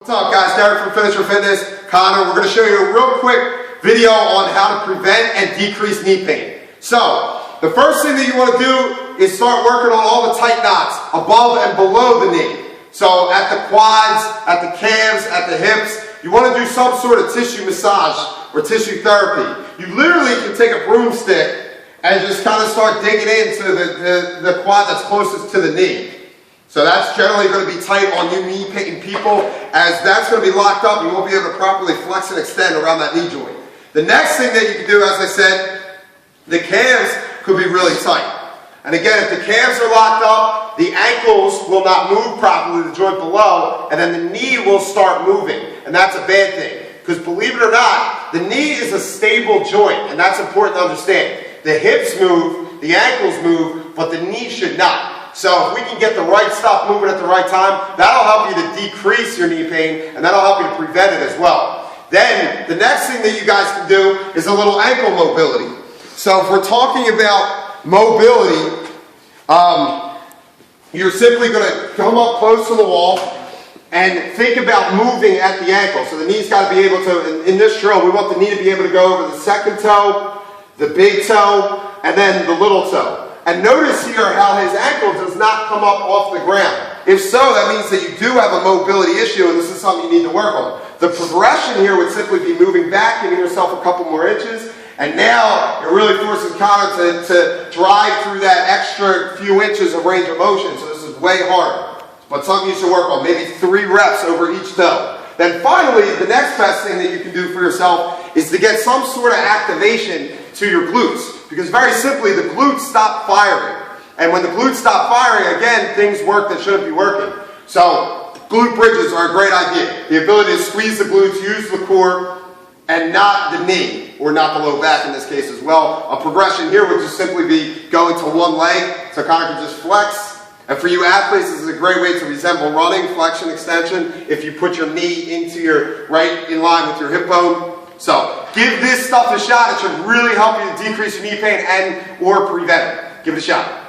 What's up guys, Derek from Finisher Fitness, Connor. We're going to show you a real quick video on how to prevent and decrease knee pain. So, the first thing that you want to do is start working on all the tight knots above and below the knee. So at the quads, at the calves, at the hips, you want to do some sort of tissue massage or tissue therapy. You literally can take a broomstick and just kind of start digging into the quad that's closest to the knee. So that's generally going to be tight on you knee pain people, as that's going to be locked up. You won't be able to properly flex and extend around that knee joint. The next thing that you can do, as I said, the calves could be really tight. And again, if the calves are locked up, the ankles will not move properly, the joint below, and then the knee will start moving. And that's a bad thing. Because believe it or not, the knee is a stable joint, and that's important to understand. The hips move, the ankles move, but the knee should not. So if we can get the right stuff moving at the right time, that'll help you to decrease your knee pain, and that'll help you to prevent it as well. Then, the next thing that you guys can do is a little ankle mobility. So if we're talking about mobility, you're simply going to come up close to the wall and think about moving at the ankle. So the knee's got to be able to, in this drill, we want the knee to be able to go over the second toe, the big toe, and then the little toe. And notice here how his ankle does not come up off the ground. If so, that means that you do have a mobility issue, and this is something you need to work on. The progression here would simply be moving back, giving yourself a couple more inches, and now it really forces Connor to drive through that extra few inches of range of motion, so this is way harder. But something you should work on, maybe 3 reps over each toe. Then finally, the next best thing that you can do for yourself is to get some sort of activation to your glutes. Because very simply, the glutes stop firing. And when the glutes stop firing, again, things work that shouldn't be working. So, glute bridges are a great idea. The ability to squeeze the glutes, use the core, and not the knee, or not the low back in this case as well. A progression here would just simply be going to one leg, so Connor can just flex. And for you athletes, this is a great way to resemble running, flexion, extension, if you put your knee into your right in line with your hip bone. So, give this stuff a shot. It should really help you to decrease your knee pain and or prevent it. Give it a shot.